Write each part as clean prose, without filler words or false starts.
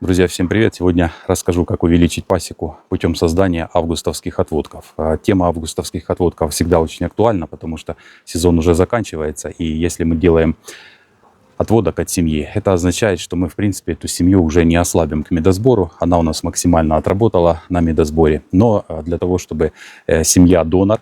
Друзья, всем привет! Сегодня расскажу, как увеличить пасеку путем создания августовских отводков. Тема августовских отводков всегда очень актуальна, потому что сезон уже заканчивается, и если мы делаем отводок от семьи, это означает, что мы, в принципе, эту семью уже не ослабим к медосбору. Она у нас максимально отработала на медосборе. Но для того, чтобы семья-донор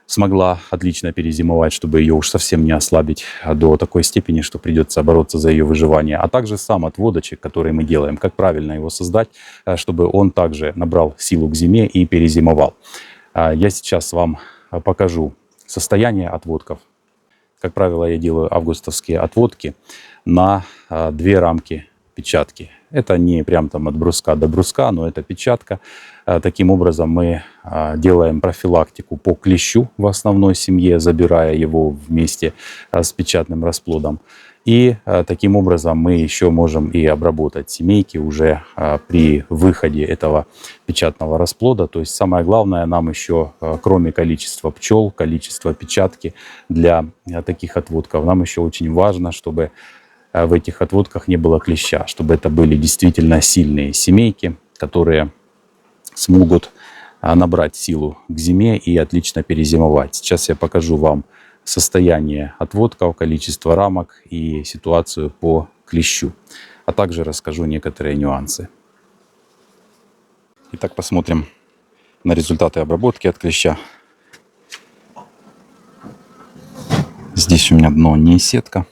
смогла отлично перезимовать, чтобы ее уж совсем не ослабить до такой степени, что придется бороться за ее выживание. А также сам отводочек, который мы делаем, как правильно его создать, чтобы он также набрал силу к зиме и перезимовал. Я сейчас вам покажу состояние отводков. Как правило, я делаю августовские отводки на 2 рамки печатки. Это не прям там от бруска до бруска, но это печатка. Таким образом мы делаем профилактику по клещу в основной семье, забирая его вместе с печатным расплодом. И таким образом мы еще можем и обработать семейки уже при выходе этого печатного расплода. То есть самое главное нам еще, кроме количества пчел, количества печатки для таких отводков, нам еще очень важно, чтобы в этих отводках не было клеща, чтобы это были действительно сильные семейки, которые смогут набрать силу к зиме и отлично перезимовать. Сейчас я покажу вам состояние отводков, количество рамок и ситуацию по клещу. А также расскажу некоторые нюансы. Итак, посмотрим на результаты обработки от клеща. Здесь у меня дно не сетка,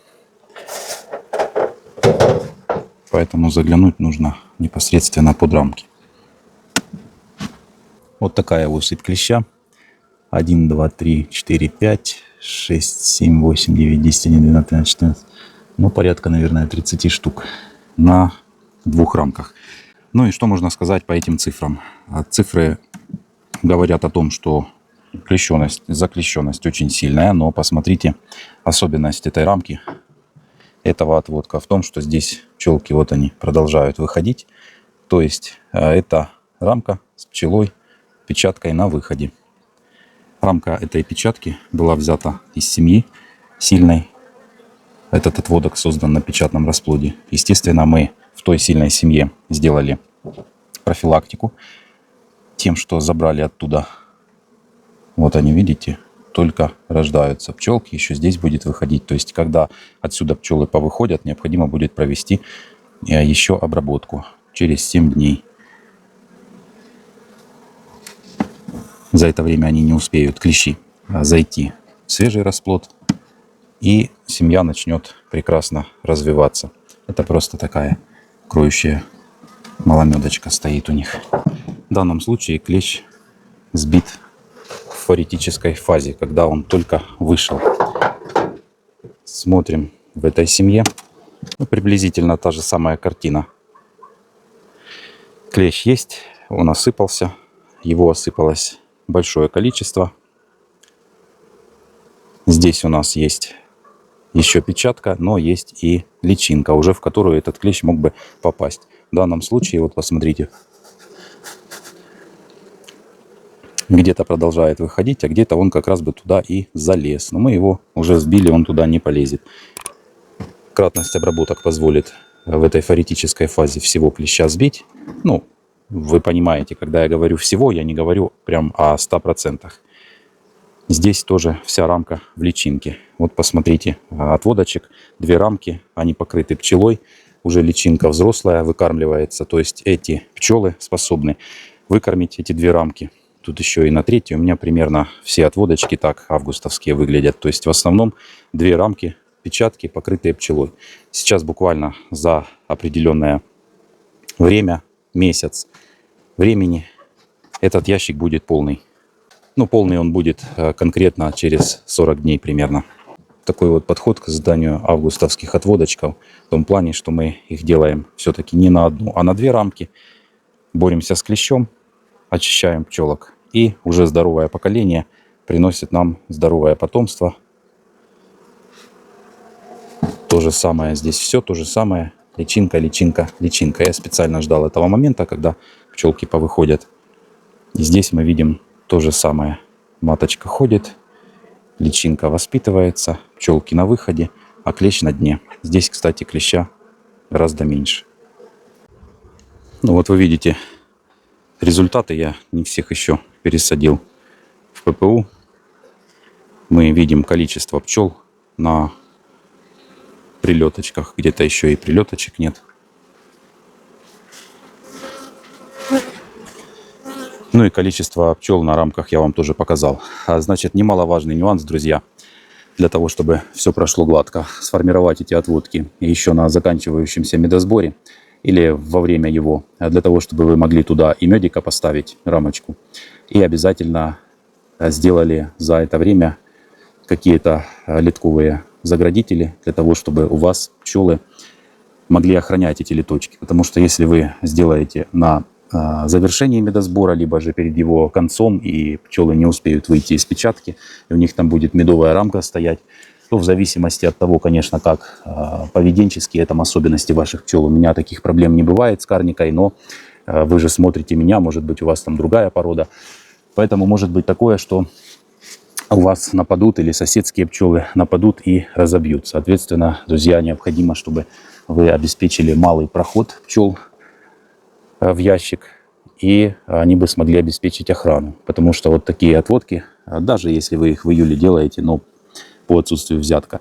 поэтому заглянуть нужно непосредственно под рамки. Вот такая осыпь клеща. 1, 2, 3, 4, 5, 6, 7, 8, 9, 10, 11, 12, 13, 14. Ну, порядка, наверное, 30 штук на 2 рамках. Ну и что можно сказать по этим цифрам? Цифры говорят о том, что заклещенность очень сильная, но посмотрите, особенность этой рамки, этого отводка в том, что здесь пчелки, вот они, продолжают выходить. То есть это рамка с пчелой, печаткой на выходе. Рамка этой печатки была взята из семьи сильной. Этот отводок создан на печатном расплоде. Естественно, мы в той сильной семье сделали профилактику тем, что забрали оттуда. Вот они, видите, только рождаются пчелки, еще здесь будет выходить. То есть, когда отсюда пчелы повыходят, необходимо будет провести еще обработку через 7 дней. За это время они не успеют, клещи, зайти в свежий расплод, и семья начнет прекрасно развиваться. Это просто такая кроющая маломедочка стоит у них. В данном случае клещ сбит в форитической фазе, когда он только вышел. Смотрим в этой семье. Приблизительно та же самая картина. Клещ есть, он осыпался, его осыпалось большое количество. Здесь у нас есть еще печатка, но есть и личинка, уже в которую этот клещ мог бы попасть. В данном случае, вот посмотрите, где-то продолжает выходить, а где-то он как раз бы туда и залез. Но мы его уже сбили, он туда не полезет. Кратность обработок позволит в этой форитической фазе всего клеща сбить. Ну, вы понимаете, когда я говорю всего, я не говорю прям о 100%. Здесь тоже вся рамка в личинке. Вот посмотрите, отводочек, 2 рамки, они покрыты пчелой. Уже личинка взрослая выкармливается. То есть эти пчелы способны выкормить эти 2 рамки. Тут еще и на 3-й у меня примерно все отводочки так августовские выглядят. То есть в основном 2 рамки печатки, покрытые пчелой. Сейчас буквально за определенное время, месяц времени, этот ящик будет полный. Ну, полный он будет конкретно через 40 дней примерно. Такой вот подход к созданию августовских отводочков. В том плане, что мы их делаем все-таки не на 1, а на 2 рамки. Боремся с клещом, очищаем пчелок. И уже здоровое поколение приносит нам здоровое потомство. То же самое здесь, все то же самое. Личинка, личинка, личинка. Я специально ждал этого момента, когда пчелки повыходят. И здесь мы видим то же самое. Маточка ходит, личинка воспитывается, пчелки на выходе, а клещ на дне. Здесь, кстати, клеща гораздо меньше. Ну вот вы видите результаты. Я не всех еще пересадил в ППУ. Мы видим количество пчел на прилеточках. Где-то еще и прилеточек нет. Ну и количество пчел на рамках я вам тоже показал. Значит, немаловажный нюанс, друзья. Для того, чтобы все прошло гладко, сформировать эти отводки еще на заканчивающемся медосборе или во время его, для того, чтобы вы могли туда и медика поставить, рамочку, и обязательно сделали за это время какие-то литковые заградители, для того, чтобы у вас пчелы могли охранять эти литочки. Потому что если вы сделаете на завершении медосбора, либо же перед его концом, и пчелы не успеют выйти из печатки, и у них там будет медовая рамка стоять, то в зависимости от того, конечно, как поведенческие там особенности ваших пчел, у меня таких проблем не бывает с карникой, но вы же смотрите меня, может быть, у вас там другая порода, поэтому может быть такое, что у вас нападут или соседские пчелы нападут и разобьют. Соответственно, друзья, необходимо, чтобы вы обеспечили малый проход пчел в ящик, и они бы смогли обеспечить охрану. Потому что вот такие отводки, даже если вы их в июле делаете, но по отсутствию взятка,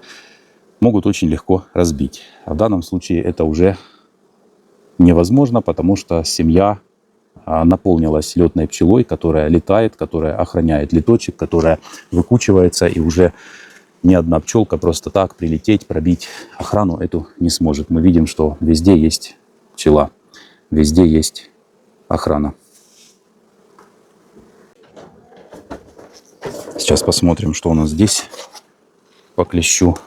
могут очень легко разбить. А в данном случае это уже невозможно, потому что семья наполнилась летной пчелой, которая летает, которая охраняет леточек, которая выкучивается, и уже ни одна пчелка просто так прилететь, пробить охрану эту не сможет. Мы видим, что везде есть пчела. Везде есть охрана. Сейчас посмотрим, что у нас здесь по клещу.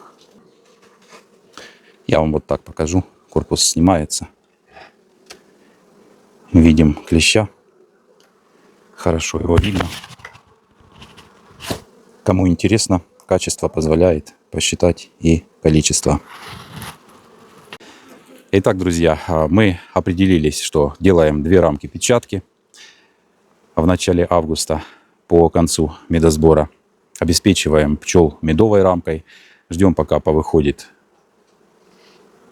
Я вам вот так покажу. Корпус снимается. Видим клеща. Хорошо его видно. Кому интересно, качество позволяет посчитать и количество. Итак, друзья, мы определились, что делаем 2 рамки печатки в начале августа по концу медосбора. Обеспечиваем пчел медовой рамкой. Ждем, пока повыходит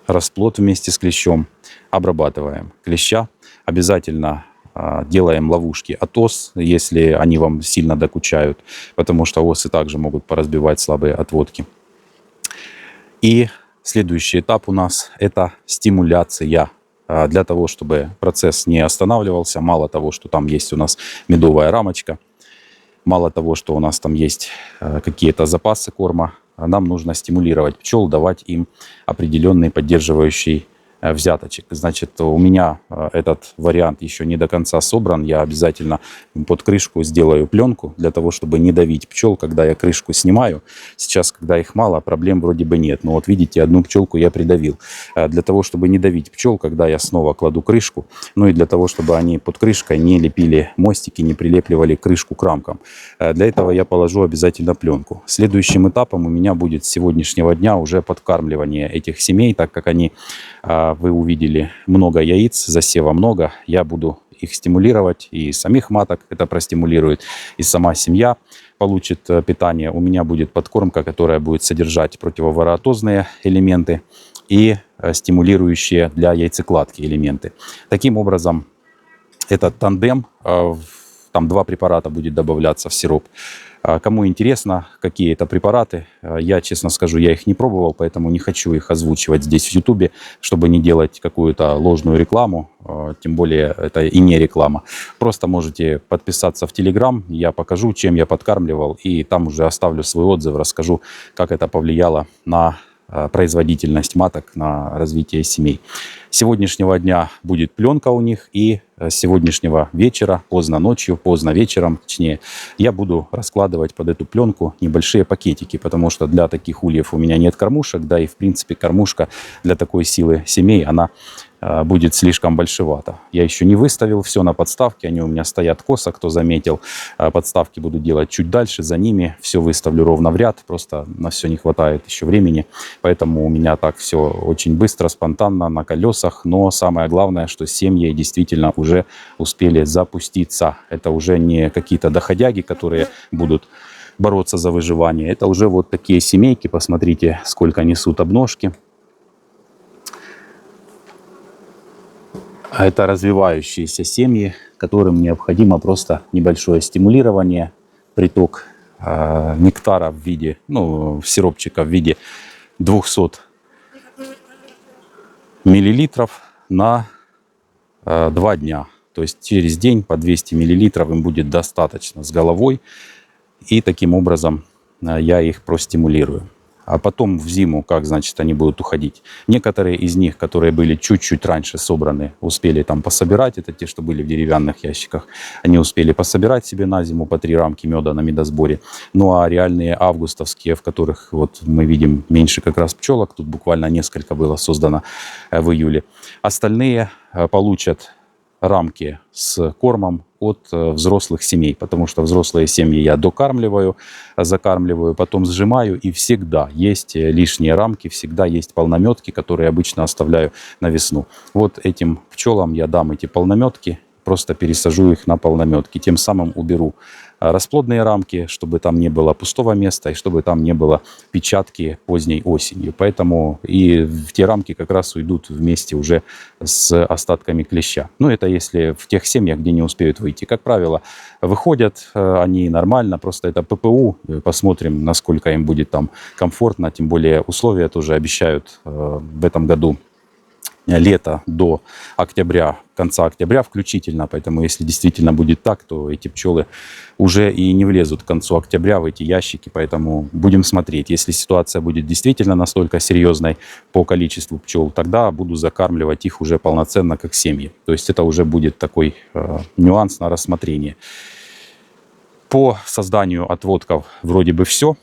расплод вместе с клещом. Обрабатываем клеща. Обязательно делаем ловушки от ос, если они вам сильно докучают, потому что осы также могут поразбивать слабые отводки. И следующий этап у нас – это стимуляция. Для того, чтобы процесс не останавливался, мало того, что там есть у нас медовая рамочка, мало того, что у нас там есть какие-то запасы корма, нам нужно стимулировать пчел, давать им определенный поддерживающий взяточек. Значит, у меня этот вариант еще не до конца собран. Я обязательно под крышку сделаю пленку, для того, чтобы не давить пчел, когда я крышку снимаю. Сейчас, когда их мало, проблем вроде бы нет. Но вот видите, одну пчелку я придавил. Для того, чтобы не давить пчел, когда я снова кладу крышку, ну и для того, чтобы они под крышкой не лепили мостики, не прилепливали крышку к рамкам. Для этого я положу обязательно пленку. Следующим этапом у меня будет с сегодняшнего дня уже подкармливание этих семей, так как они... Вы увидели много яиц, засева много. Я буду их стимулировать, и самих маток это простимулирует, и сама семья получит питание. У меня будет подкормка, которая будет содержать противовароатозные элементы и стимулирующие для яйцекладки элементы. Таким образом, этот тандем, там 2 препарата будет добавляться в сироп. Кому интересно, какие это препараты, я, честно скажу, я их не пробовал, поэтому не хочу их озвучивать здесь в Ютубе, чтобы не делать какую-то ложную рекламу, тем более это и не реклама. Просто можете подписаться в Telegram, я покажу, чем я подкармливал, и там уже оставлю свой отзыв, расскажу, как это повлияло на производительность маток, на развитие семей. С сегодняшнего дня будет пленка у них, и с сегодняшнего вечера, поздно ночью, поздно вечером, точнее, я буду раскладывать под эту пленку небольшие пакетики, потому что для таких ульев у меня нет кормушек, да и в принципе кормушка для такой силы семей, она будет слишком большевато. Я еще не выставил все на подставке, они у меня стоят косо, кто заметил. Подставки буду делать чуть дальше, за ними все выставлю ровно в ряд, просто на все не хватает еще времени, поэтому у меня так все очень быстро, спонтанно, на колесах, но самое главное, что семьи действительно уже успели запуститься. Это уже не какие-то доходяги, которые будут бороться за выживание, это уже вот такие семейки, посмотрите, сколько несут обножки. Это развивающиеся семьи, которым необходимо просто небольшое стимулирование, приток нектара в виде, сиропчика в виде 200 миллилитров на 2 дня. То есть через день по 200 миллилитров им будет достаточно с головой. И таким образом я их простимулирую. А потом в зиму, как значит, они будут уходить. Некоторые из них, которые были чуть-чуть раньше собраны, успели там пособирать. Это те, что были в деревянных ящиках. Они успели пособирать себе на зиму по 3 рамки меда на медосборе. Ну а реальные августовские, в которых вот мы видим меньше как раз пчелок, тут буквально несколько было создано в июле. Остальные получат рамки с кормом от взрослых семей, потому что взрослые семьи я докармливаю, закармливаю, потом сжимаю, и всегда есть лишние рамки, всегда есть полнометки, которые обычно оставляю на весну. Вот этим пчелам я дам эти полнометки, просто пересажу их на полнометки, тем самым уберу расплодные рамки, чтобы там не было пустого места и чтобы там не было печатки поздней осенью. Поэтому и в те рамки как раз уйдут вместе уже с остатками клеща. Ну, это если в тех семьях, где не успеют выйти. Как правило, выходят они нормально, просто это ППУ. Посмотрим, насколько им будет там комфортно. Тем более условия тоже обещают в этом году лето до октября, конца октября включительно. Поэтому если действительно будет так, то эти пчелы уже и не влезут к концу октября в эти ящики. Поэтому будем смотреть. Если ситуация будет действительно настолько серьезной по количеству пчел, тогда буду закармливать их уже полноценно как семьи. То есть это уже будет такой нюанс на рассмотрение. По созданию отводков вроде бы все.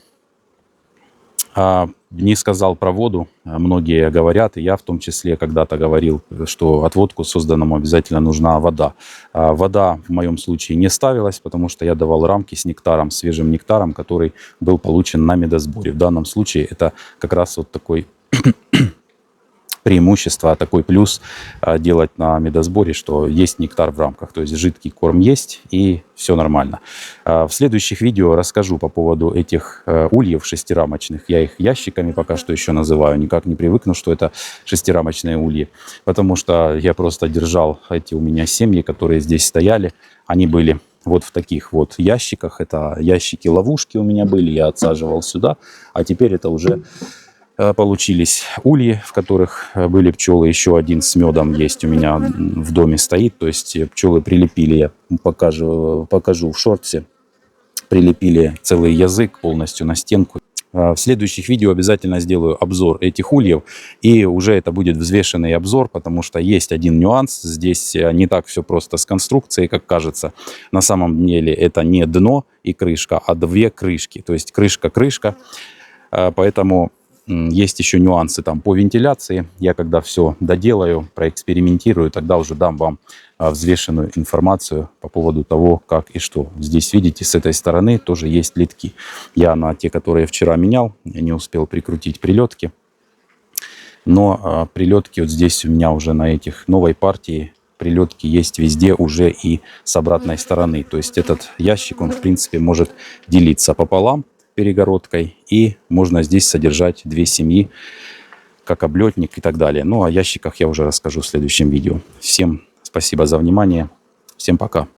Не сказал про воду. Многие говорят, и я в том числе когда-то говорил, что отводку созданному обязательно нужна вода. Вода в моем случае не ставилась, потому что я давал рамки с нектаром, свежим нектаром, который был получен на медосборе. В данном случае это как раз вот такой преимущество, такой плюс делать на медосборе, что есть нектар в рамках, то есть жидкий корм есть и все нормально. В следующих видео расскажу по поводу этих ульев шестирамочных. Я их ящиками пока что еще называю, никак не привыкну, что это шестирамочные ульи, потому что я просто держал эти у меня семьи, которые здесь стояли, они были вот в таких вот ящиках, это ящики-ловушки у меня были, я отсаживал сюда, а теперь это уже получились ульи, в которых были пчелы. Еще один с медом есть у меня в доме стоит. То есть пчелы прилепили, я покажу в шортсе, прилепили целый язык полностью на стенку. В следующих видео обязательно сделаю обзор этих ульев. И уже это будет взвешенный обзор, потому что есть один нюанс. Здесь не так все просто с конструкцией, как кажется. На самом деле это не дно и крышка, а 2 крышки. То есть крышка-крышка. Поэтому есть еще нюансы там по вентиляции. Я когда все доделаю, проэкспериментирую, тогда уже дам вам взвешенную информацию по поводу того, как и что. Здесь, видите, с этой стороны тоже есть литки. Я на те, которые вчера менял, не успел прикрутить прилетки. Но прилетки вот здесь у меня уже на этих новой партии прилетки есть везде уже и с обратной стороны. То есть этот ящик, он в принципе может делиться пополам перегородкой, и можно здесь содержать 2 семьи, как облетник и так далее. Ну, о ящиках я уже расскажу в следующем видео. Всем спасибо за внимание. Всем пока.